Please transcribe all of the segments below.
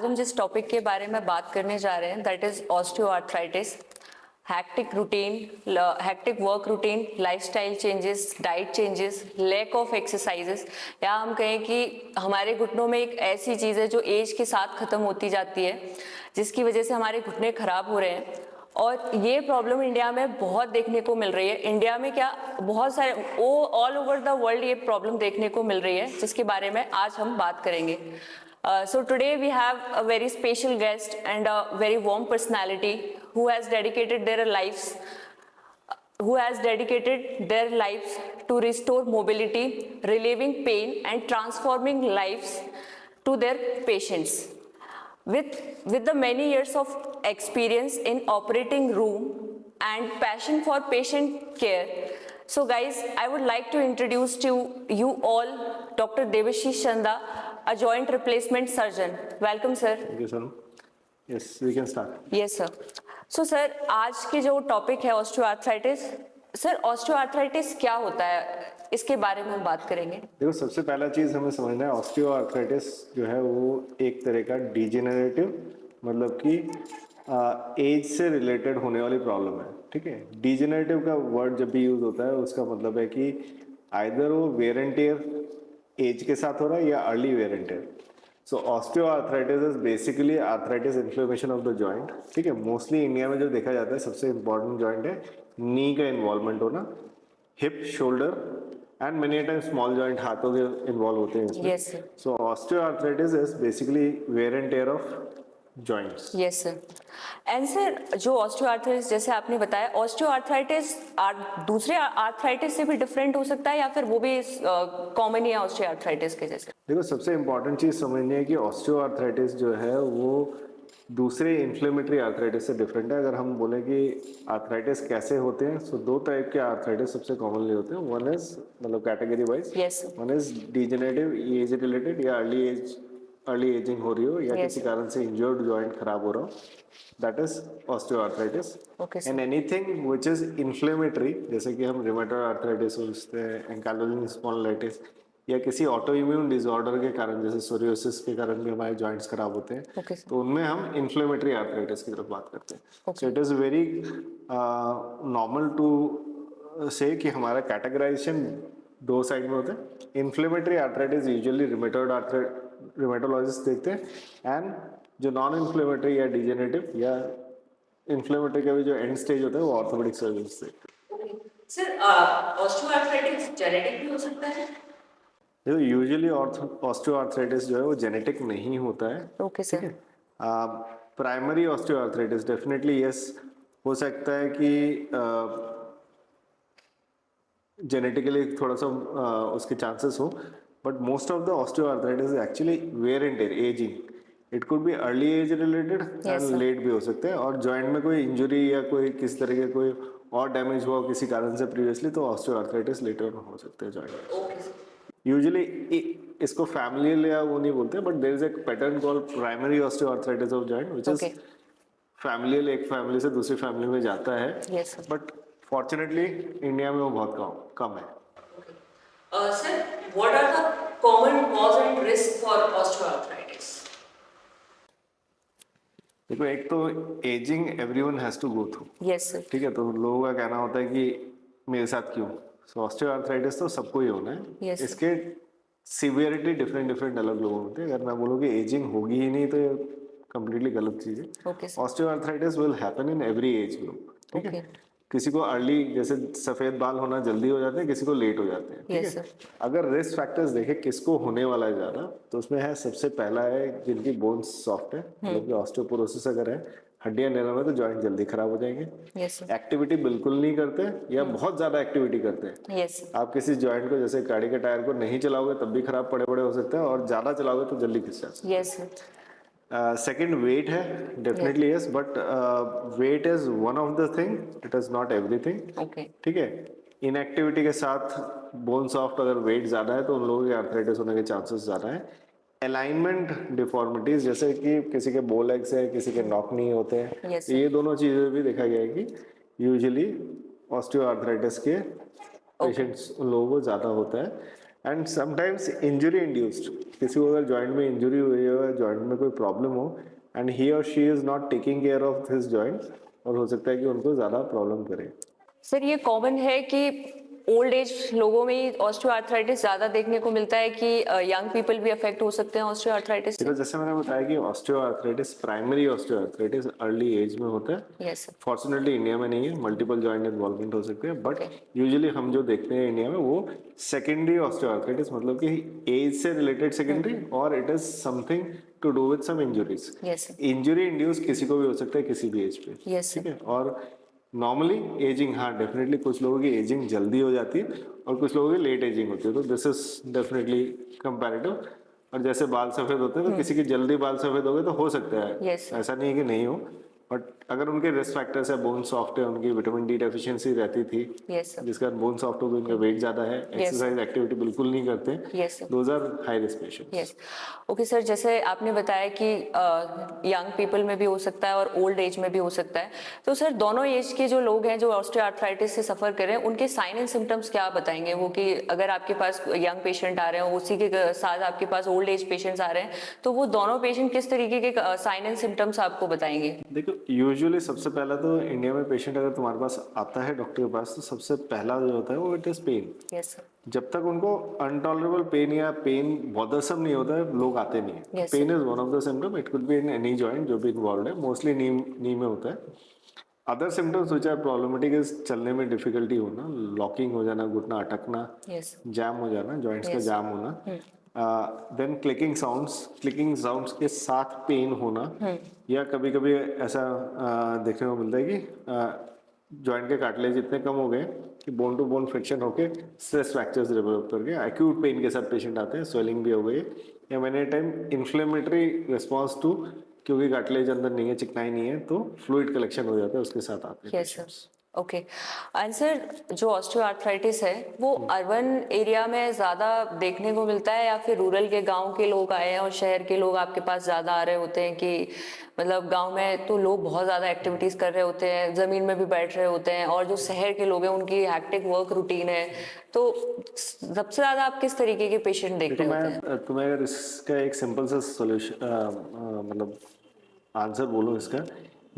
हम जिस टॉपिक के बारे में बात करने जा रहे हैं that is osteoarthritis. Hectic work routine, lifestyle changes, diet changes, lack of exercises, या हम कहें कि हमारे घुटनों में एक ऐसी चीज़ है जो एज के साथ ख़त्म होती जाती है, जिसकी वजह से हमारे घुटने खराब हो रहे हैं। और ये प्रॉब्लम इंडिया में बहुत देखने को मिल रही है। इंडिया में क्या, बहुत सारे ऑल ओवर द वर्ल्ड ये प्रॉब्लम देखने को मिल रही है, जिसके बारे में आज हम बात करेंगे। So today we have a very special guest and a very warm personality who has dedicated their lives to restore mobility, relieving pain and transforming lives to their patients. With the many years of experience in operating room and passion for patient care. So guys, I would like to introduce to you all Dr. Devashish Chanda, a joint replacement surgeon. Welcome sir. Thank you sir. Yes, we can start. Yes sir. So sir, आज की जो topic है osteoarthritis, sir osteoarthritis क्या होता है, इसके बारे में हम बात करेंगे। देखो, सबसे पहला चीज हमें समझना है, ऑस्टियोआर्थराइटिस जो है वो एक तरह का डिजेनरेटिव, मतलब कि एज से रिलेटेड होने वाली प्रॉब्लम है। ठीक है, डिजेनरेटिव का वर्ड जब भी यूज होता है उसका मतलब है कि आइदर वो वेयर एंड टियर एज के साथ हो रहा है या early wear and tear. So osteoarthritis is basically arthritis inflammation of the joint. ठीक है, मोस्टली इंडिया में जो देखा जाता है सबसे इंपॉर्टेंट जॉइंट है नी का इन्वॉल्वमेंट होना, hip, shoulder and many time small joint हाथों के इन्वॉल्व होते हैं इसमें। Yes sir. So osteoarthritis is basically wear and tear of joints. Yes sir. And sir, जो ऑस्टियोआर्थराइटिस जैसे आपने बताया, ऑस्टियोआर्थराइटिस दूसरे आर्थराइटिस से भी डिफरेंट हो सकता है या फिर वो भी कॉमन ही है ऑस्टियोआर्थराइटिस के जैसे? देखो, सबसे इंपॉर्टेंट चीज समझनी है कि ऑस्टियोआर्थराइटिस जो है वो दूसरे इन्फ्लेमेटरी आर्थराइटिस से डिफरेंट है। अगर हम बोले कि आर्थराइटिस कैसे होते हैं, तो दो टाइप के आर्थराइटिस सबसे कॉमनली होते हैं। वन इज, मतलब category wise, Yes. One is degenerative, age related या अर्ली एजिंग हो रही हो या Yes. किसी कारण से इंजर्ड जॉइंट खराब हो रहा हो, that is osteoarthritis. Okay, sir. And anything which is inflammatory, जैसे कि हम रिमेटॉइड आर्थराइटिस सोचते हैं, एंकाइलोजिंग स्पॉन्डिलाइटिस, या किसी ऑटो इम्यून डिसऑर्डर के कारण जैसे सोरियोसिस के कारण भी हमारे जॉइंट्स खराब होते हैं, Okay, sir. तो उनमें हम इन्फ्लेमेटरी आर्थराइटिस की तरफ बात करते हैं। Okay. So it is very normal to say कि हमारा कैटेगराइजेशन दो साइड में होता है। इन्फ्लेमेटरी आर्थराइटिस यूजुअली रिमेटोलॉजिस्ट देखते हैं, एंड जो नॉन इन्फ्लेमेटरी या डिजेनरेटिव या इन्फ्लेमेटरी का भी जो एंड स्टेज होता है वो ऑर्थोपेडिक सर्जन्स देखते हैं। सर, ऑस्टियोआर्थराइटिस जेनेटिक भी हो सकता है? देखो, यूजुअली ऑस्टियोआर्थराइटिस जो है वो जेनेटिक नहीं होता है। Okay sir. Primary osteoarthritis definitely yes हो सकता है कि जेनेटिकली थोड़ा सा उसके चांसेस हो, but most of the osteoarthritis actually wear and tear, ageing. It could be early age related and sir. Late भी हो सकते हैं, और जॉइंट में कोई इंजरी या कोई किस तरह के कोई और डैमेज हुआ किसी कारण से प्रीवियसली, तो ऑस्टियोआर्थराइटिस लेटर हो सकते हैं जॉइंट। Okay sir. यूजुअली इसको फैमिलियल या वो नहीं बोलते, but there is a pattern called primary osteoarthritis of joint, which is Okay. Familial, एक फैमिली से दूसरी फैमिली में जाता है। Yes, sir. But fortunately India में वो बहुत कम है। Sir, what are the common cause and risk for osteoarthritis? देखो, एक तो ageing everyone has to go through. Yes sir. ठीक है, तो लोगों का कहना होता है कि मेरे साथ क्यों। सो ऑस्टियोआर्थराइटिस तो सबको ही होना है। Yes, sir. इसके सिवियरिटी डिफरेंट अलग लोगों में होते हैं। अगर मैं बोलूँ कि एजिंग होगी ही नहीं तो ये कंप्लीटली गलत चीज़ है। Okay sir. Osteoarthritis will happen in every age group. ठीक है, Okay. किसी को अर्ली, जैसे सफेद बाल होना जल्दी हो जाते हैं, किसी को लेट हो जाते हैं। ठीक Yes, है, sir. अगर रिस्क फैक्टर्स देखें किसको होने वाला है ज़्यादा, तो उसमें है, सबसे पहला है जिनकी बोन्स सॉफ्ट है, मतलब कि ऑस्टियोपोरोसिस अगर है, हड्डियां नरम है, तो जॉइंट जल्दी खराब हो जाएंगे। Yes sir. एक्टिविटी बिल्कुल नहीं करते या बहुत ज़्यादा एक्टिविटी करते हैं। Yes sir. आप किसी जॉइंट को, जैसे गाड़ी के टायर को नहीं चलाओगे तब भी खराब पड़े हो सकते हैं, और ज़्यादा चलाओगे तो जल्दी खिंच जाते हैं। Yes sir. सेकेंड वेट है, definitely yes, but weight is one of the thing, it is not everything. Okay. ठीक है, इनएक्टिविटी के साथ बोन सॉफ्ट, अगर वेट ज़्यादा है तो उन लोगों के आर्थराइटिस होने के चांसेस ज़्यादा है। अलाइनमेंट डिफॉर्मिटीज, जैसे कि किसी के बो लेग्स है, किसी के नॉक नहीं होते हैं, Yes, तो ये दोनों चीज़ें भी देखा गया है कि यूजुअली ऑस्टियोआर्थराइटिस के पेशेंट्स, उन लोगों को ज़्यादा होता है। एंड समटाइम्स इंजरी इंड्यूस्ड, किसी को अगर जॉइंट में इंजरी हुई है, जॉइंट में कोई प्रॉब्लम हो एंड ही और she is not taking care of his joint, और हो सकता है कि उनको ज़्यादा प्रॉब्लम करे। सर ये कॉमन है कि ओल्ड एज लोगों में ही ऑस्टियोआर्थराइटिस ज्यादा देखने को मिलता है कि यंग पीपल भी अफेक्ट हो सकते हैं ऑस्टियोआर्थराइटिस से? तो जैसे मैंने बताया कि osteoarthritis, primary osteoarthritis early age में होता है। Yes sir. फॉर्चुनेटली इंडिया में नहीं है, मल्टीपल जॉइंट इन्वॉल्वमेंट हो सकते हैं, बट यूजुअली हम जो देखते हैं इंडिया में वो सेकेंडरी ऑस्टियोआर्थराइटिस, मतलब कि एज से रिलेटेड सेकेंडरी, और it is something to do with some injuries. Yes sir. Injury induce किसी को भी हो सकता है किसी भी एज पे, यस ठीक है। और नॉर्मली एजिंग, हाँ डेफिनेटली कुछ लोगों की एजिंग जल्दी हो जाती है और कुछ लोगों की लेट एजिंग होती है, तो दिस इज डेफिनेटली कंपैरेटिव। और जैसे बाल सफेद होते हैं तो किसी की जल्दी बाल सफेद हो गए तो हो सकता है, Yes. ऐसा नहीं है कि नहीं हो, बट अगर उनके रिस्क फैक्टर्स है, बोन सॉफ्ट है, उनकी विटामिन डी डेफिशिएंसी रहती थी, यस सर। जिसका बोन सॉफ्ट हो गई, उनका वेट ज्यादा है, एक्सरसाइज एक्टिविटी बिल्कुल नहीं करते, yes sir. Those are high risk patients. Yes. Okay sir, जैसे आपने बताया कि यंग पीपल में भी हो सकता है और ओल्ड एज में भी हो सकता है, तो सर दोनों एज के जो लोग हैं जो ऑस्टियोआर्थराइटिस से सफर कर रहे हैं उनके साइन एंड सिम्टम्स क्या बताएंगे वो, कि अगर आपके पास यंग पेशेंट आ रहे हैं उसी के साथ आपके पास ओल्ड एज पेशेंट्स आ रहे हैं, तो वो दोनों पेशेंट किस तरीके के साइन एंड सिम्टम्स आपको बताएंगे? देखो यूजुअली सबसे पहला तो इंडिया में पेशेंट अगर तुम्हारे पास आता है डॉक्टर के पास, तो सबसे पहला जो होता है वो it is pain. Yes sir. जब तक उनको अनटॉलरेबल पेन या पेन बॉदरसम नहीं होता है, लोग आते नहीं है। Yes, pain is one of the symptom, it could be in any joint जो भी इन्वॉल्व है, मोस्टली नी में होता है। Other symptoms which are problematic is चलने में डिफिकल्टी होना, लॉकिंग हो जाना, घुटना अटकना, यस। जैम हो जाना, जॉइंट्स का Yes. जाम होना, देन क्लिकिंग साउंड्स के साथ पेन होना, या कभी कभी ऐसा देखने को मिलता है कि जॉइंट के कार्टिलेज इतने कम हो गए कि बोन टू बोन फ्रिक्शन होके स्ट्रेस फ्रैक्चर्स डेवलप करके एक्यूट पेन के साथ पेशेंट आते हैं, स्वेलिंग भी हो गई, या मैंने टाइम इन्फ्लेमेटरी रिस्पॉन्स टू, क्योंकि कार्टिलेज अंदर नहीं है, चिकनाई नहीं है, तो फ्लूइड कलेक्शन हो जाता है, उसके साथ आते हैं yes sir. Okay. And sir जो ऑस्टियोआर्थराइटिस है वो अर्बन एरिया में ज़्यादा देखने को मिलता है, या फिर रूरल के गांव के लोग आए हैं और शहर के लोग आपके पास ज़्यादा आ रहे होते हैं? कि मतलब गांव में तो लोग बहुत ज़्यादा एक्टिविटीज़ कर रहे होते हैं, ज़मीन में भी बैठ रहे होते हैं, और जो शहर के लोग हैं उनकी हैक्टिक वर्क रूटीन है, तो सबसे ज़्यादा आप किस तरीके के पेशेंट देख देखो रहे होते हैं? मैं तुम्हें अगर इसका एक सिंपल सा सोल्यूशन मतलब आंसर बोलूँ इसका,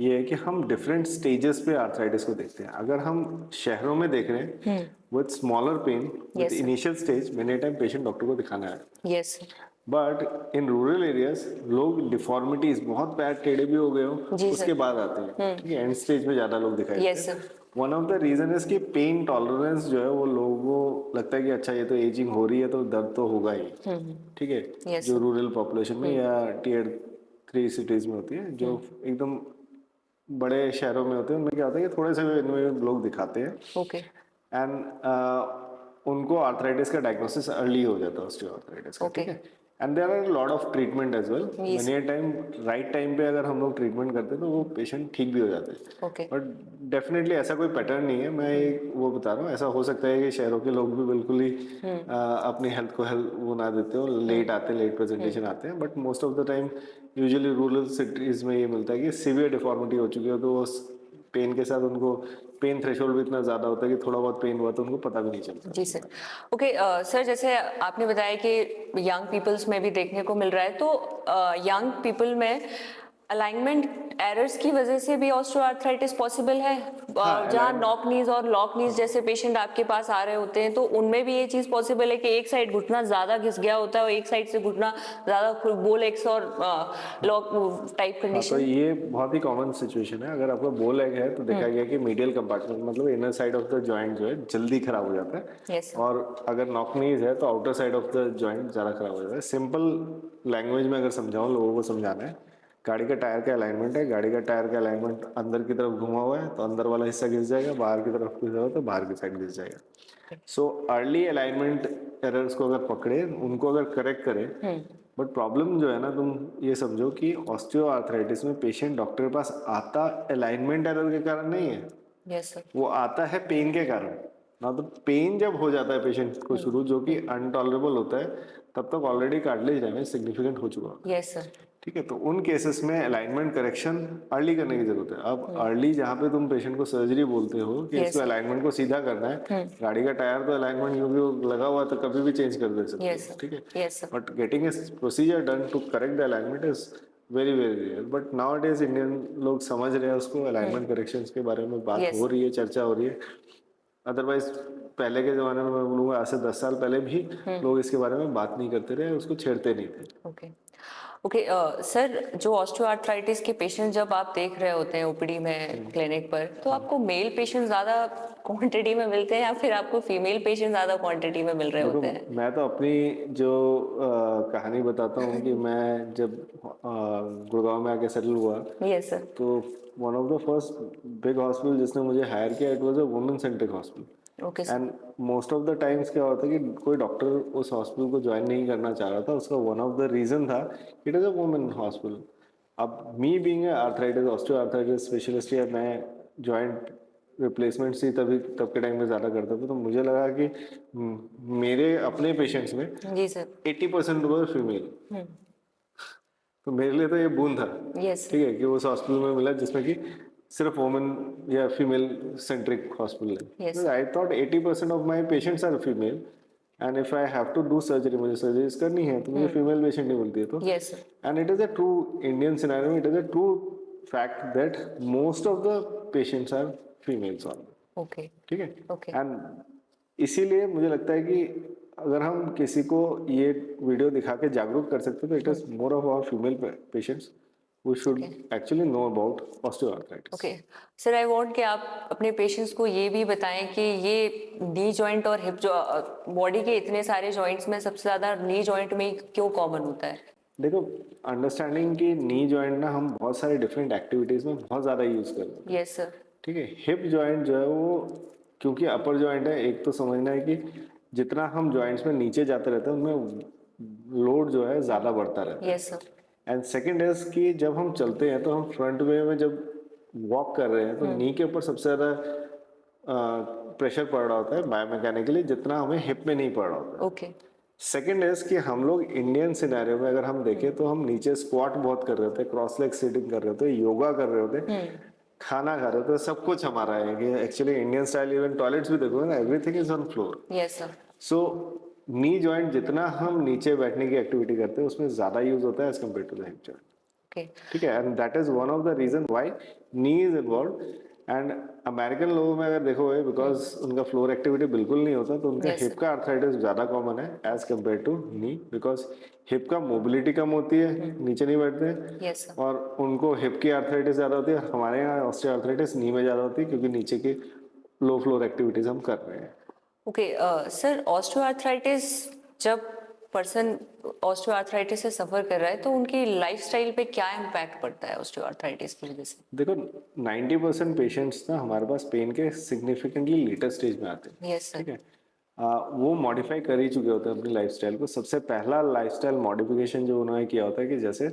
ये है कि हम डिफरेंट स्टेजेस पे आर्थराइटिस को देखते हैं। अगर हम शहरों में देख रहे हैं with smaller pain, with Yes, sir. Initial stage, many time patient doctor को दिखाना है। Yes. But in rural areas लोग डिफॉर्मिटीज, बहुत पैर टेढ़े भी हो गए हो जी, उसके सर। बाद आते हैं, ठीक है, एंड स्टेज में ज्यादा लोग दिखाई Yes, देते हैं। sir. One of the reason is कि पेन टॉलरेंस जो है वो लोगों को लगता है कि अच्छा ये तो एजिंग हो रही है तो दर्द तो होगा ही, ठीक है, Yes, जो sir. रूरल पॉपुलेशन में या टियर 3 सिटीज में होती है, जो एकदम बड़े शहरों में होते हैं, उनमें क्या होता है कि थोड़े से इनमें लोग दिखाते हैं, ओके। एंड उनको आर्थराइटिस का डायग्नोसिस अर्ली हो जाता है ऑस्टियोआर्थराइटिस का, Okay. ठीक है। And there are lot of treatment as well, Yes. Many time right time पे अगर हम लोग ट्रीटमेंट करते हैं तो वो पेशेंट ठीक भी हो जाते हैं। ओके। बट डेफिनेटली ऐसा कोई पैटर्न नहीं है, मैं एक वो बता रहा हूँ, ऐसा हो सकता है कि शहरों के लोग भी बिल्कुल ही अपनी हेल्थ को हेल्थ वो ना देते हो, लेट आते हैं, लेट प्रेजेंटेशन आते हैं, but most of the time usually rural cities में ये मिलता है कि सीवियर डिफॉर्मिटी हो चुकी हो, तो वो पेन के साथ उनको पेन थ्रेशोल्ड भी इतना ज़्यादा होता है कि थोड़ा बहुत पेन हुआ तो उनको पता भी नहीं चलता। जी सर। ओके सर, जैसे आपने बताया कि यंग पीपल्स में भी देखने को मिल रहा है, तो यंग पीपल में अलाइनमेंट एरर्स की वजह से भी ऑस्टियोआर्थराइटिस पॉसिबल है? जहाँ नॉक नीज और लॉक नीज जैसे पेशेंट आपके पास आ रहे होते हैं, तो उनमें भी ये चीज पॉसिबल है कि एक साइड घुटना ज्यादा घिस गया होता है और एक साइड से घुटना ज्यादा बोल एक्स और लॉक टाइप तो कंडीशन? ये बहुत ही कॉमन सिचुएशन है। अगर आपका बो लेग है तो देखा गया कि मीडियल कंपार्टमेंट, मतलब inner side of the joint जो है जल्दी खराब हो जाता है। Yes, sir. और अगर नॉक नीज है तो outer side of the joint ज़्यादा खराब हो जाता है। सिंपल लैंग्वेज में अगर समझाऊं, लोगों को समझाना है, गाड़ी का टायर का अलाइनमेंट है, गाड़ी का टायर का अलाइनमेंट अंदर की तरफ घुमा हुआ है तो अंदर वाला हिस्सा घिस जाएगा, बाहर की तरफ घिसा हुआ तो बाहर की साइड घिस जाएगा। सो अर्ली अलाइनमेंट एरर्स को अगर पकड़े, उनको अगर करेक्ट करें, बट प्रॉब्लम जो है ना, तुम ये समझो कि ऑस्टियोआर्थराइटिस में पेशेंट डॉक्टर के पास आता अलाइनमेंट एरर के कारण नहीं है, यस सर। वो आता है पेन के कारण ना। तो पेन जब हो जाता है पेशेंट को शुरू, जो कि अनटॉलरेबल होता है, तब तक ऑलरेडी कार्टिलेज डैमेज सिग्निफिकेंट हो चुका होता है। Yes sir. ठीक है, तो उन केसेस में अलाइनमेंट करेक्शन अर्ली करने की जरूरत है। अब अर्ली जहाँ पे तुम पेशेंट को सर्जरी बोलते हो कि Yes, इसको sir. अलाइनमेंट को सीधा करना है, गाड़ी का टायर तो अलाइनमेंट क्योंकि वो लगा हुआ है तो कभी भी चेंज कर दे सकते Yes, हो, sir. ठीक है। Yes, sir. But getting a procedure done to correct the alignment is very very rare. But nowadays Indian लोग समझ रहे हैं उसको, अलाइनमेंट करेक्शन के बारे में बात Yes. हो रही है, चर्चा हो रही है। अदरवाइज पहले के जमाने में मैं बोलूँगा आज से 10 साल पहले भी लोग इसके बारे में बात नहीं करते रहे, उसको छेड़ते नहीं थे। ओके ओके सर, जो ऑस्टियोआर्थराइटिस के पेशेंट जब आप देख रहे होते हैं ओपीडी में क्लिनिक पर, तो आपको मेल पेशेंट ज्यादा क्वांटिटी में मिलते हैं या फिर आपको फीमेल पेशेंट ज्यादा क्वांटिटी में मिल रहे देखो होते हैं? मैं तो अपनी जो कहानी बताता हूँ कि मैं जब गुड़गांव में आके सेटल हुआ यस सर। तो one of the first big hospital जिसने मुझे हायर किया it was a women centric hospital. Okay sir. And most of the times क्या होता है कि कोई डॉक्टर उस हॉस्पिटल को ज्वाइन नहीं करना चाह रहा था, उसका वन ऑफ द रीजन था it is a women hospital. अब me being arthritis osteoarthritis specialist या मैं जॉइंट रिप्लेसमेंट्स ही तब के टाइम में ज़्यादा करता था, तो मुझे लगा कि मेरे अपने पेशेंट्स में जी सर। 80% वर फीमेल। तो मेरे लिए तो ये बूंद था, यस ठीक है, कि उस हॉस्पिटल में मिला जिसमें कि सिर्फ वुमेन या फीमेल सेंट्रिक हॉस्पिटल Yes. है। I thought 80% of my patients are female and if I have to do surgery, मुझे सर्जरीज करनी है तो मुझे फीमेल पेशेंट नहीं मिलती है। तो yes sir. And it is a true Indian scenario, it is a true fact that most of the patients are females on, okay ठीक है। ओके एंड इसीलिए मुझे लगता है कि अगर हम किसी को ये वीडियो दिखा के जागरूक कर सकते हैं तो it is more of our female patients who should actually know about osteoarthritis. Okay sir, I want कि आप अपने पेशेंट्स को ये भी बताएं कि ये नी जॉइंट और हिप जो बॉडी के इतने सारे जॉइंट्स में सबसे ज्यादा नी जॉइंट में क्यों कॉमन होता है? देखो, अंडरस्टैंडिंग कि नी जॉइंट ना हम बहुत सारे डिफरेंट एक्टिविटीज में बहुत ज़्यादा यूज़ करते हैं, यस सर। ठीक है। हिप जॉइंट जो है वो क्योंकि अपर जॉइंट है, एक तो समझना है कि जितना हम जॉइंट्स में नीचे जाते रहते हैं उनमें लोड जो है ज़्यादा बढ़ता रहता है। Yes sir. And second is कि जब हम चलते हैं तो हम फ्रंट वे में जब वॉक कर रहे हैं तो नी के ऊपर सबसे ज़्यादा प्रेशर पड़ रहा होता है बायोमैकेनिकली, जितना हमें हिप में नहीं पड़ रहा होता है। ओके सेकेंड इज कि हम लोग इंडियन सिनेरियो में अगर हम देखें तो हम नीचे स्क्वाट बहुत कर रहे होते हैं, क्रॉस लेग सीटिंग कर रहे होते हैं, योगा कर रहे होते हैं, खाना खा रहे होते हैं, सब कुछ हमारा है कि actually Indian style even toilets भी देखोगे ना, everything is on floor. Yes sir. So knee joint जितना हम नीचे बैठने की एक्टिविटी करते हैं उसमें ज़्यादा यूज होता है as compare to the hip joint, okay ठीक है। And that is one of the reason why knee is involve. And American लोगों में अगर देखोगे बिकॉज उनका फ्लोर एक्टिविटी बिल्कुल नहीं होता तो उनका Yes, हिप का आर्थराइटिस ज़्यादा कॉमन है as compare to knee, because hip का मोबिलिटी कम होती है, नीचे नहीं बैठते हैं, यस सर। और उनको हिप की आर्थराइटिस ज़्यादा होती है। हमारे यहाँ ऑस्टियोआर्थराइटिस नी में ज़्यादा होती है क्योंकि नीचे की लो फ्लोर एक्टिविटीज हम कर रहे हैं। ओके सर, ऑस्टियोआर्थराइटिस जब पर्सन ऑस्टियोआर्थराइटिस से सफर कर रहा है तो उनकी लाइफस्टाइल पे क्या इम्पैक्ट पड़ता है ऑस्टियोआर्थराइटिस की वजह से? देखो 90% पेशेंट्स ना हमारे पास पेन के सिग्निफिकेंटली लेटर स्टेज में आते हैं, यस सर। ठीक है। वो मॉडिफाई कर ही चुके होते हैं अपनी लाइफस्टाइल को। सबसे पहला लाइफस्टाइल मॉडिफिकेशन जो उन्होंने किया होता है कि जैसे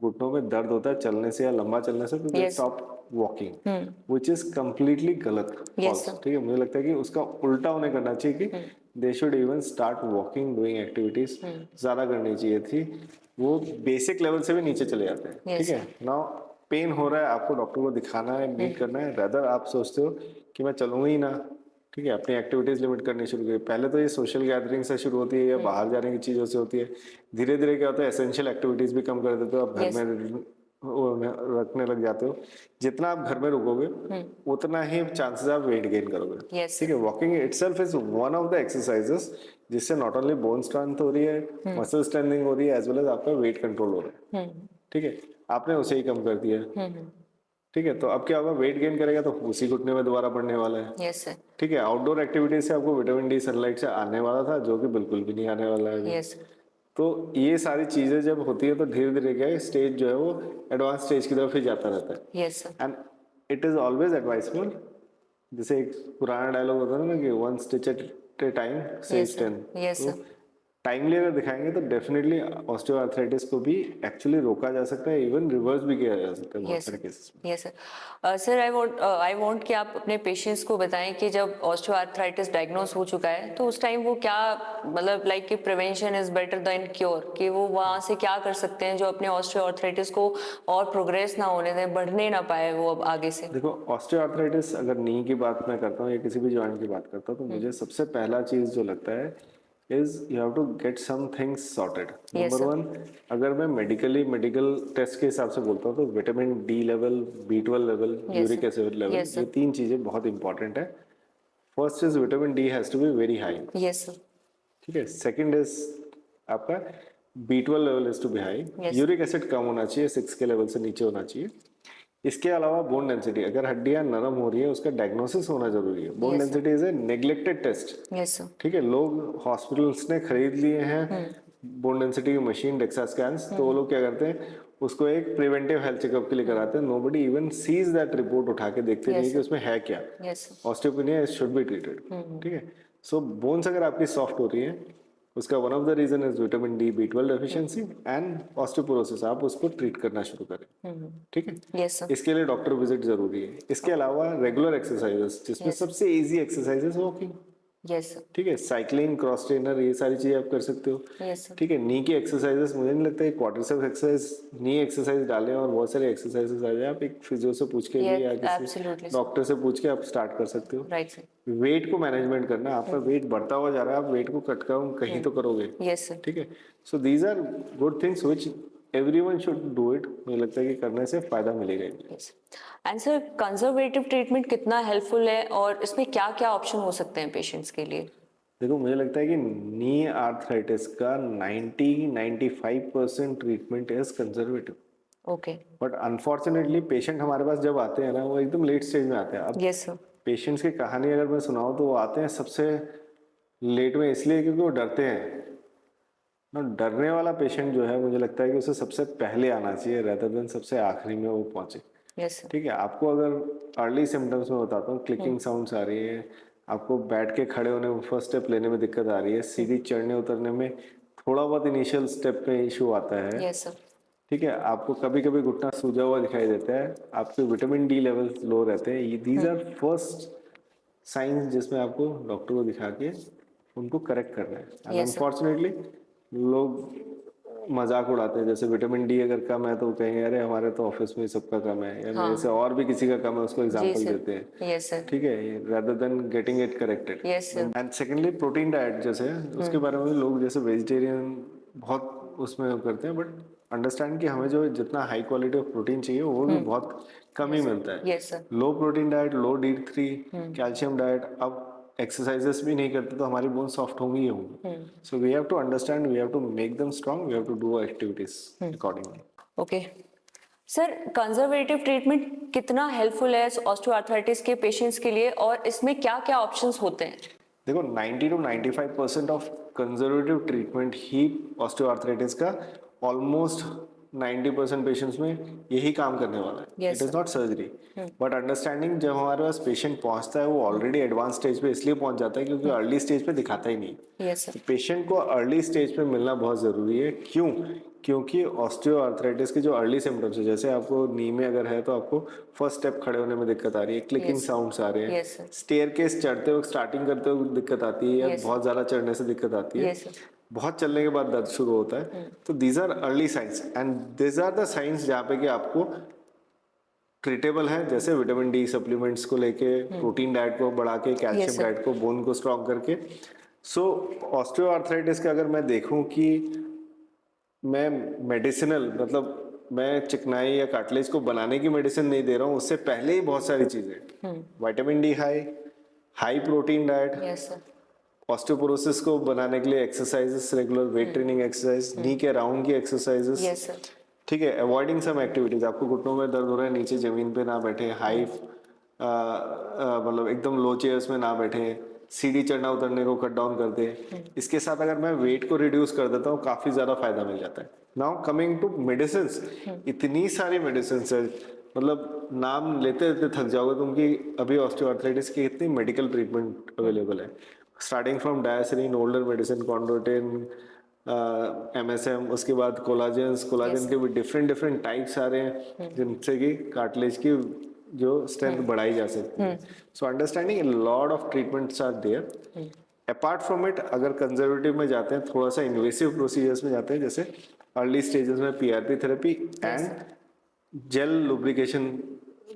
घुटनों में दर्द होता है चलने से या लंबा चलने से, तो दे Yes. Stop walking, which is completely गलत, Yes, false, sir. ठीक है। मुझे लगता है कि उसका उल्टा उन्हें करना चाहिए कि they should even start walking, doing activities ज़्यादा करनी चाहिए थी। वो बेसिक लेवल से भी नीचे चले जाते हैं, Yes, ठीक है। नाउ पेन हो रहा है, आपको डॉक्टर को दिखाना है, मीट करना है, रेदर आप सोचते हो कि मैं चलूंगा ही ना, ठीक है, अपनी एक्टिविटीज लिमिट करनी शुरू की। पहले तो ये सोशल गैदरिंग से शुरू होती है या बाहर जाने की चीज़ों से होती है, धीरे धीरे क्या होता है एसेंशियल एक्टिविटीज भी कम कर देते हो, आप घर Yes. में रखने लग जाते हो। जितना आप घर में रुकोगे उतना ही चांसेस आप वेट गेन करोगे, Yes. ठीक है। Walking itself is one of the exercises जिससे नॉट ओनली बोन स्ट्रेंथ हो रही है, मसल स्ट्रेंथनिंग हो रही है, एज वेल एज आपका वेट कंट्रोल हो रहा है, ठीक है। आपने उसे ही कम कर दिया, ठीक है। तो अब क्या होगा, वेट गेन करेगा तो उसी घुटने में दोबारा पड़ने वाला है, यस सर। ठीक है। आउटडोर एक्टिविटी से आपको विटामिन डी सनलाइट से आने वाला था जो कि बिल्कुल भी नहीं आने वाला है अभी। यस। तो ये सारी चीजें जब होती है तो धीरे धीरे क्या है स्टेज जो है वो एडवांस स्टेज की तरफ ही जाता रहता है। Yes sir. And it is always adviseful, जैसे एक पुराना डायलॉग होता है ना कि one stitch at a time saves 10। Yes, तो sir. टाइमली अगर दिखाएंगे तो डेफिनेटली ऑस्टियोआर्थराइटिस को भी एक्चुअली रोका जा सकता है, इवन रिवर्स भी किया जा सकता है बहुत यस सारे सर, केसेस में। Yes sir. Sir I want कि आप अपने पेशेंट्स को बताएं कि जब ऑस्टियोआर्थराइटिस डायग्नोस हो चुका है तो उस टाइम वो क्या, मतलब लाइक कि prevention is better than cure, कि वो वहाँ से क्या कर सकते हैं जो अपने ऑस्टियोआर्थराइटिस को और प्रोग्रेस ना होने दें, बढ़ने ना पाए वो अब आगे से। देखो, ऑस्टियोआर्थराइटिस अगर नी की बात मैं करता हूँ या किसी भी जॉइंट की बात करता हूँ तो मुझे सबसे पहला चीज जो लगता है is you have to get some things sorted. Number sir. 1, अगर मैं मेडिकल टेस्ट के हिसाब से बोलता हूँ तो vitamin D level, B12 level, Yes, uric sir. Acid level, Yes, sir. ये 3 चीजें बहुत इंपॉर्टेंट है। First is vitamin D has to be very high, yes sir. ठीक है। सेकंड इज आपका B12 level is to be high, Yes. Uric acid कम होना चाहिए, 6 के लेवल से नीचे होना चाहिए। इसके अलावा बोन डेंसिटी, अगर हड्डियां नरम हो रही है उसका डायग्नोसिस होना जरूरी है। Bone Yes, density is a neglected test, yes sir. ठीक है। लोग हॉस्पिटल्स ने खरीद लिए हैं बोन डेंसिटी की मशीन, डेक्सा स्कैन्स, तो वो लोग क्या करते हैं उसको एक प्रिवेंटिव हेल्थ चेकअप के लिए कराते हैं। Nobody even sees that report, उठा के देखते नहीं Yes, कि उसमें है क्या। Yes sir. Osteopenia should be treated, ठीक है। सो बोन्स अगर आपकी सॉफ्ट हो रही है उसका one of the reason is vitamin D, B12 deficiency and osteoporosis, आप उसको ट्रीट करना शुरू करें, ठीक है। Yes sir. इसके लिए डॉक्टर विजिट जरूरी है। इसके अलावा रेगुलर एक्सरसाइजेस, जिसमें Yes. सबसे easy exercises walking, yes sir. ठीक है, साइकिलिंग, क्रॉस ट्रेनर, ये सारी चीजें आप कर सकते हो, यस सर। ठीक है। नी की एक्सरसाइजेस, मुझे नहीं लगता है क्वाड्रिसेप्स एक्सरसाइज, नी एक्सरसाइज डालें और बहुत सारे एक्सरसाइजेस आ जाए। आप एक फिजियो से पूछ के भी या किसी एब्सोल्युटली डॉक्टर से पूछ के आप स्टार्ट कर सकते हो। Right sir. वेट को मैनेजमेंट करना, आपका वेट बढ़ता हुआ जा रहा है, आप वेट को कट कम कहीं तो करोगे, यस सर। ठीक है। So these are good things which everyone should do it. मुझे लगता है कि करने से फायदा मिलेगा ही। Yes. And sir, conservative treatment कितना हेल्पफुल है और इसमें क्या क्या ऑप्शन हो सकते हैं पेशेंट्स के लिए? देखो, मुझे लगता है कि नी आर्थराइटिस का 90-95% treatment is conservative, okay. But unfortunately patient हमारे पास जब आते हैं ना, वो एकदम लेट स्टेज में आते हैं। अब यस सर। पेशेंट्स की कहानी अगर मैं सुनाऊं तो वो आते हैं सबसे लेट में इसलिए क्योंकि वो डरते हैं ना। डरने वाला पेशेंट जो है, मुझे लगता है कि उसे सबसे पहले आना चाहिए रेदर देन सबसे आखिरी में वो पहुंचे, यस सर। ठीक है। आपको अगर अर्ली सिम्टम्स में बताता हूँ, क्लिकिंग साउंड्स आ रही है, आपको बैठ के खड़े होने में, फर्स्ट स्टेप लेने में दिक्कत आ रही है, सीढ़ी चढ़ने उतरने में थोड़ा बहुत इनिशियल स्टेप पे इशू आता है, यस सर। ठीक है। आपको कभी कभी घुटना सूजा हुआ दिखाई देता है, आपके विटामिन डी लेवल्स लो रहते हैं, दीज आर फर्स्ट साइंस जिसमें आपको डॉक्टर को दिखा के उनको करेक्ट करना है। And Yes, sir. अनफॉर्चुनेटली लोग मजाक उड़ाते हैं, जैसे विटामिन डी अगर कम है तो वो कहेंगे अरे हमारे तो ऑफिस में सबका कम है, या मेरे से और भी किसी का कम है, उसको जी एग्जांपल सर। देते हैं, यस सर। ठीक है, rather than getting it corrected. Yes, sir. And secondly protein diet, जैसे उसके बारे में लोग जैसे वेजिटेरियन बहुत उसमें करते हैं, बट अंडरस्टैंड कि हमें जो जितना हाई क्वालिटी ऑफ प्रोटीन चाहिए वो भी बहुत कम ही मिलता है। Yes sir. Low protein diet, low D3 calcium diet, अब एक्सरसाइजेस भी नहीं करते तो हमारी बोन सॉफ्ट होंगी ही होंगी। So we have to understand, we have to make them strong, we have to do activities accordingly. Okay sir, conservative treatment कितना हेल्पफुल है ऑस्टियोआर्थराइटिस के पेशेंट्स के लिए और इसमें क्या क्या ऑप्शंस होते हैं? देखो, 90-95% of conservative treatment he osteoarthritis का ऑलमोस्ट 90% पेशेंट्स में यही काम करने वाला है। Yes, it is not surgery, but understanding, जब हमारे पास पेशेंट पहुंचता है वो ऑलरेडी एडवांस स्टेज पे इसलिए पहुंच जाता है क्योंकि अर्ली स्टेज पे दिखाता ही नहीं। Yes sir. पेशेंट को अर्ली स्टेज पे मिलना बहुत जरूरी है। क्यों? क्योंकि ऑस्टियोआर्थराइटिस के जो अर्ली सिम्टम्स है, जैसे आपको नी में अगर है तो आपको फर्स्ट स्टेप खड़े होने में दिक्कत आ रही है, क्लिकिंग साउंड्स आ रहे हैं, Yes, sir. स्टेयरकेस चढ़ते वक्त स्टार्टिंग करते वक्त दिक्कत आती है, या Yes, बहुत ज्यादा चढ़ने से दिक्कत आती है, Yes, sir. बहुत चलने के बाद दर्द शुरू होता है। तो these are early signs and these are the signs जहाँ पे कि आपको ट्रीटेबल है, जैसे विटामिन डी सप्लीमेंट्स को लेके, प्रोटीन डाइट को बढ़ा के, कैल्शियम sir. डाइट को, बोन को स्ट्रॉन्ग करके। सो ऑस्टियोआर्थराइटिस का अगर मैं देखूं कि मैं मेडिसिनल, मतलब मैं चिकनाई या कार्टिलेज को बनाने की मेडिसिन नहीं दे रहा हूँ, उससे पहले ही बहुत सारी चीजें, vitamin D high, high protein diet, yes sir. Osteoporosis को बनाने के लिए exercises, regular weight training exercise, knee के राउंड की एक्सरसाइजेस, यस सर। ठीक है। अवॉइडिंग सम एक्टिविटीज, आपको घुटनों में दर्द हो रहा है, नीचे जमीन पे ना बैठे, हाई मतलब एकदम लो चेयर्स में ना बैठे, सीढ़ी चढ़ना उतरने को कट डाउन कर दे। इसके साथ अगर मैं वेट को रिड्यूस कर देता हूँ, काफी ज्यादा फायदा मिल जाता है। नाउ कमिंग टू मेडिसिन, इतनी सारी मेडिसिन है, मतलब नाम लेते लेते थक जाओगे तुम कि अभी ऑस्टियोआर्थराइटिस की इतनी मेडिकल ट्रीटमेंट अवेलेबल है, स्टार्टिंग फ्रॉम डायसिलिन, ओल्डर मेडिसिन, कॉन्ड्रोटिन, MSM, उसके बाद कोलाजन के भी डिफरेंट डिफरेंट टाइप्स आ रहे हैं जिनसे कि कार्टिलेज की जो स्ट्रेंथ बढ़ाई जा सकती है. So understanding lot of treatments are there. Apart from it, अगर कंजर्वेटिव में जाते हैं, थोड़ा सा इन्वेसिव प्रोसीजर्स में जाते हैं, जैसे अर्ली स्टेजेस में PRP therapy and gel lubrication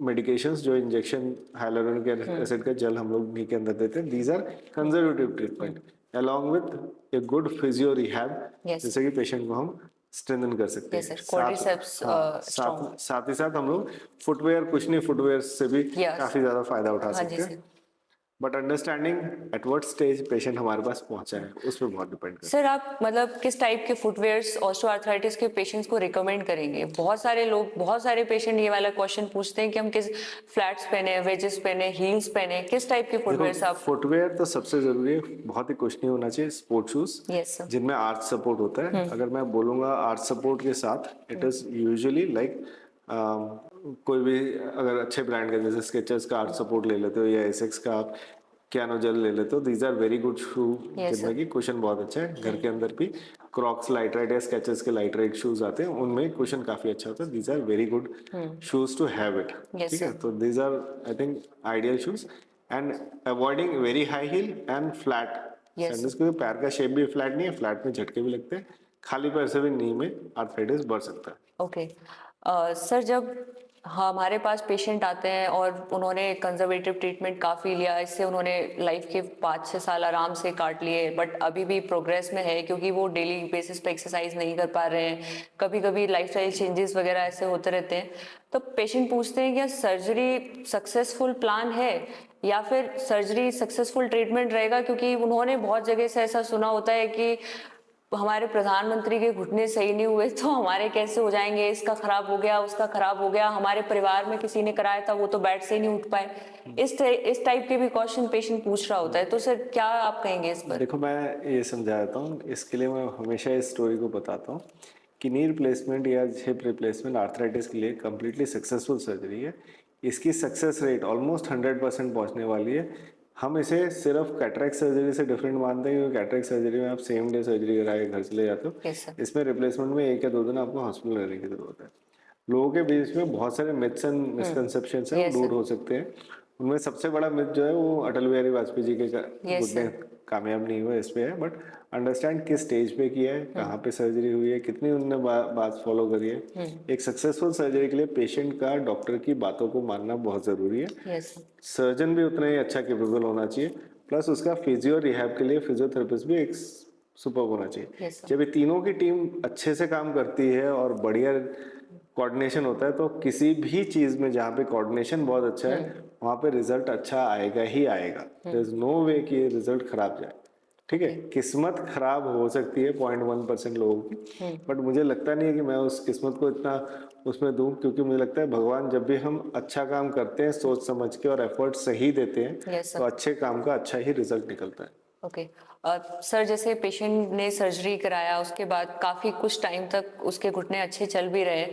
medications, जो इंजेक्शन हाइलुरोनिक एसिड का जेल हम लोग नी के अंदर देते हैं. These are conservative treatment along with a good physio rehab, जैसे कि पेशेंट को हम स्ट्रेंथन कर सकते हैं. साथ ही साथ हम लोग फुटवेयर, कुशनी फुटवेयर से भी काफी ज्यादा फायदा उठा सकते हैं. But understanding at what stage patient हमारे पास पहुंचा है, उस पर बहुत डिपेंड करता है. सर, आप मतलब किस टाइप के फुटवेयर्स ऑस्टियोआर्थराइटिस के पेशेंट्स को रिकमेंड करेंगे? बहुत सारे पेशेंट ये वाला क्वेश्चन पूछते हैं कि हम किस फ्लैट्स पहने, वेजेस पहने, हील्स पहने, किस टाइप के फुटवेयर्स आप? फुटवेयर तो सबसे जरूरी है, बहुत ही कुशनी होना चाहिए. स्पोर्ट शूज जिनमें आर्च सपोर्ट होता है. अगर मैं बोलूंगा आर्च सपोर्ट के साथ, इट इज यूजुअली लाइक कोई भी अगर अच्छे ब्रांड का, जैसे स्केचर्स का आर्च सपोर्ट ले लेते हो या एसेक्स का आप कैनो जेल ले लेते हो, दीज आर वेरी गुड शू, जिनमें की कुशन बहुत अच्छा है. घर के अंदर भी क्रॉक्स लाइटराइट या स्केचर्स के लाइटराइट शूज आते हैं, उनमें कुशन काफी अच्छा होता है. These are very good shoes to have it. ठीक है, तो these are I think ideal shoes. And avoiding very high heel and flat sandals, क्योंकि पैर का शेप भी फ्लैट नहीं है, फ्लैट में झटके भी लगते हैं. खाली पैर से भी नी में आर्थराइटिस बढ़ सकता है. ओके सर, जब हमारे पास पेशेंट आते हैं और उन्होंने कंजर्वेटिव ट्रीटमेंट काफ़ी लिया, इससे उन्होंने लाइफ के 5-6 साल आराम से काट लिए, बट अभी भी प्रोग्रेस में है क्योंकि वो डेली बेसिस पे एक्सरसाइज नहीं कर पा रहे हैं, कभी कभी लाइफस्टाइल चेंजेस वगैरह ऐसे होते रहते हैं, तो पेशेंट पूछते हैं कि सर्जरी सक्सेसफुल प्लान है या फिर सर्जरी सक्सेसफुल ट्रीटमेंट रहेगा, क्योंकि उन्होंने बहुत जगह से ऐसा सुना होता है कि हमारे प्रधानमंत्री के घुटने सही नहीं हुए तो हमारे कैसे हो जाएंगे, इसका खराब हो गया, उसका खराब हो गया, हमारे परिवार में किसी ने कराया था वो तो बेड से ही नहीं उठ पाए. इस टाइप के भी क्वेश्चन पेशेंट पूछ रहा होता है, तो सर क्या आप कहेंगे इस पर? देखो, मैं ये समझाता हूँ, इसके लिए मैं हमेशा इस स्टोरी को बताता हूँ कि नी रिप्लेसमेंट या हिप रिप्लेसमेंट आर्थराइटिस के लिए कम्प्लीटली सक्सेसफुल सर्जरी है. इसकी सक्सेस रेट ऑलमोस्ट 100% पहुँचने वाली है. हम इसे सिर्फ कैटरेक्ट सर्जरी से डिफरेंट मानते हैं, क्योंकि कैटरेक्ट सर्जरी में आप सेम डे सर्जरी कराए घर चले जाते हो. इसमें रिप्लेसमेंट में 1 या 2 दिन आपको हॉस्पिटल रहने की जरूरत है. लोगों के बीच में बहुत सारे मिथ्स एंड मिसकंसेप्शंस हैं, वो दूर हो सकते हैं. उनमें सबसे बड़ा मिथ जो है वो अटल बिहारी वाजपेयी जी के घुटने कामयाब नहीं हुआ, इस पे है. बट अंडरस्टैंड किस स्टेज पे किया है, कहाँ पे सर्जरी हुई है, कितनी उनने बात फॉलो करी है. एक सक्सेसफुल सर्जरी के लिए पेशेंट का डॉक्टर की बातों को मानना बहुत जरूरी है. सर्जन भी उतना ही अच्छा कैपेबल होना चाहिए, प्लस उसका फिजियो रिहैब के लिए फिजियोथेरेपिस्ट भी एक सुपर होना चाहिए. जब ये तीनों की टीम अच्छे से काम करती है और बढ़िया कोऑर्डिनेशन होता है, तो किसी भी चीज में जहाँ पे कोऑर्डिनेशन बहुत अच्छा है वहाँ पे रिजल्ट अच्छा आएगा ही आएगा. देयर इज नो वे कि ये रिजल्ट खराब जाए. ठीक है, किस्मत खराब हो सकती है 0.1% लोगों की, बट मुझे लगता नहीं है कि मैं उस किस्मत को इतना उसमें दूं, क्योंकि मुझे लगता है भगवान जब भी हम अच्छा काम करते हैं सोच समझ के और एफर्ट सही देते हैं, तो अच्छे काम का अच्छा ही रिजल्ट निकलता है. ओके सर, जैसे पेशेंट ने सर्जरी कराया, उसके बाद काफी कुछ टाइम तक उसके घुटने अच्छे चल भी रहे,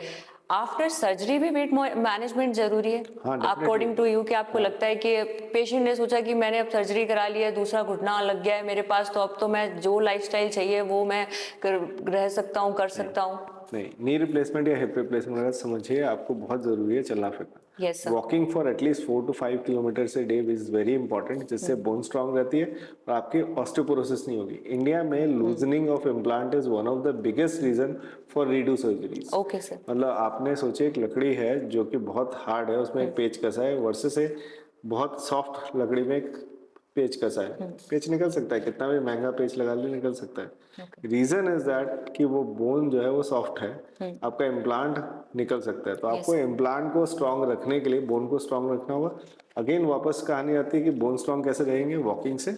आफ्टर सर्जरी भी वेट मैनेजमेंट जरूरी है अकॉर्डिंग टू यू? कि आपको लगता है कि पेशेंट ने सोचा कि मैंने अब सर्जरी करा ली है, दूसरा घुटना लग गया है मेरे पास, तो अब तो मैं जो लाइफस्टाइल चाहिए वो मैं रह सकता हूँ, कर सकता हूँ? नहीं, नी रिप्लेसमेंट या हिप रिप्लेसमेंट अगर समझिए, आपको बहुत जरूरी है चलना फिरना. Walking for at least 4 to 5 kilometre a day is very important, जिससे बोन स्ट्रांग रहती है और आपकी ऑस्टियोपोरोसिस नहीं होगी. इंडिया में loosening of implant is one of the biggest reason for redo surgeries. Okay sir. मतलब आपने सोचे एक लकड़ी है जो कि बहुत हार्ड है, उसमें एक पेच कसा है, वर्सेस से बहुत सॉफ्ट लकड़ी में एक पेच कसा है. पेच निकल सकता है, कितना भी महंगा पेच लगा ले निकल सकता है. रीजन इज दैट कि वो बोन जो है वो सॉफ्ट है, आपका इम्प्लांट निकल सकता है. तो आपको इम्प्लांट को स्ट्रांग रखने के लिए बोन को स्ट्रांग रखना होगा. अगेन वापस कहानी आती है कि बोन स्ट्रांग कैसे रहेंगे? वॉकिंग से,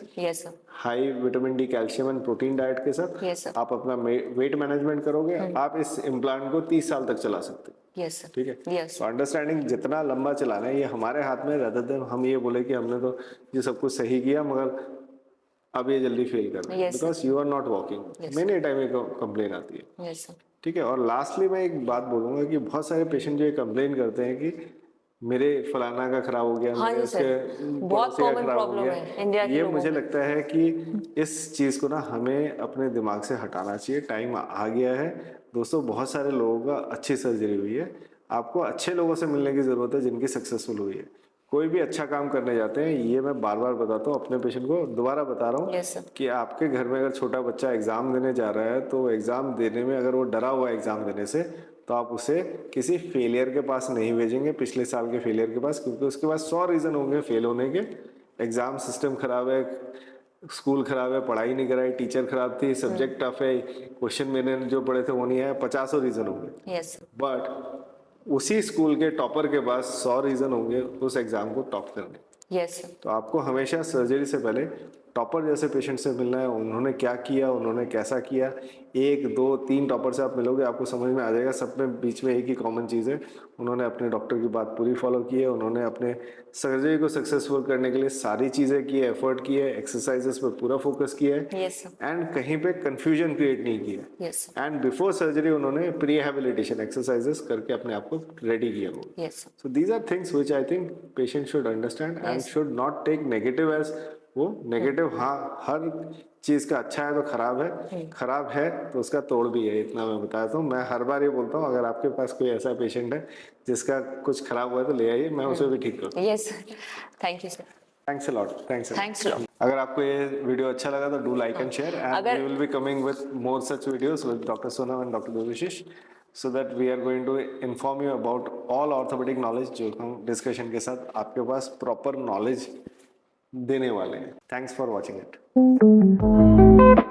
high vitamin D, calcium and protein diet के साथ. आप अपना वेट मैनेजमेंट करोगे, आप इस इम्प्लांट को 30 साल तक चला सकते हैं. ठीक है. तो अंडरस्टैंडिंग जितना लंबा चलाना है ये हमारे हाथ में, rather than हम ये बोले कि हमने तो ये सब कुछ सही किया मगर अब ये जल्दी फेल कर रहा है, because you are not walking. Many time ये कंप्लेन आती है. ठीक है. और लास्टली मैं एक बात बोलूंगा कि बहुत सारे पेशेंट जो ये कंप्लेन करते हैं कि मेरे फलाना का खराब हो गया, हाँ मेरे जी सर, उसके बहुत पड़ोसी का कॉमन खराब हो प्रॉब्लम गया। है इंडिया के ये लोगों मुझे में। लगता है कि इस चीज को ना हमें अपने दिमाग से हटाना चाहिए। टाइम आ गया है दोस्तों, बहुत सारे लोगों का अच्छी सर्जरी हुई है। आपको अच्छे लोगों से मिलने की जरूरत है जिनकी सक्सेसफुल हुई है। कोई भी अच्छा काम करने जाते हैं, ये मैं बार बार बताता हूँ अपने पेशेंट को, दोबारा बता रहा हूँ Yes, sir. कि आपके घर में अगर छोटा बच्चा एग्जाम देने जा रहा है तो एग्जाम देने में अगर वो डरा हुआ है एग्जाम देने से, तो आप उसे किसी फेलियर के पास नहीं भेजेंगे, पिछले साल के फेलियर के पास, क्योंकि उसके पास 100 रीजन होंगे फेल होने के। एग्जाम सिस्टम खराब है, स्कूल खराब है, पढ़ाई नहीं कराई, टीचर खराब थी, सब्जेक्ट टफ है, क्वेश्चन मैंने जो पढ़े थे वो नहीं आया, 50 रीजन होंगे। यस बट उसी स्कूल के टॉपर के पास 100 रीजन होंगे उस एग्जाम को टॉप करने। यस सर, तो आपको हमेशा सर्जरी से पहले टॉपर जैसे पेशेंट से मिलना है। उन्होंने क्या किया, उन्होंने कैसा किया, 1 2 3 टॉपर से आप मिलोगे, आपको समझ में आ जाएगा। सब में बीच में एक ही कॉमन चीज़ है, उन्होंने अपने डॉक्टर की बात पूरी फॉलो की है, उन्होंने अपने सर्जरी को सक्सेसफुल करने के लिए सारी चीज़ें की है, एफर्ट की है, एक्सरसाइजेस पर पूरा फोकस किया है, यस सर, एंड कहीं पे कंफ्यूजन क्रिएट नहीं किया। Yes sir, and before surgery उन्होंने प्रीहेबिलिटेशन एक्सरसाइजेस करके अपने आप को रेडी किया हो। Yes sir, So these are things which I think patient should understand and Yes. should not take negative as वो नेगेटिव। हाँ, हर चीज का अच्छा है तो खराब है, खराब है तो उसका तोड़ भी है, इतना मैं बताता हूँ। मैं हर बार ये बोलता हूँ, अगर आपके पास कोई ऐसा पेशेंट है जिसका कुछ खराब हुआ है तो ले आइए, मैं उसे भी ठीक करूँ। Yes sir, thank you sir, thanks a lot, thanks. Thanks lot. अगर आपको ये वीडियो अच्छा लगा तो do like and share, and अगर- we will be coming with more such videos with doctor Sonam and doctor Debashish, so that we are going to inform you about all orthopaedic knowledge, जो हम discussion के साथ आपके पास proper knowledge देने वाले हैं। Thanks for watching it.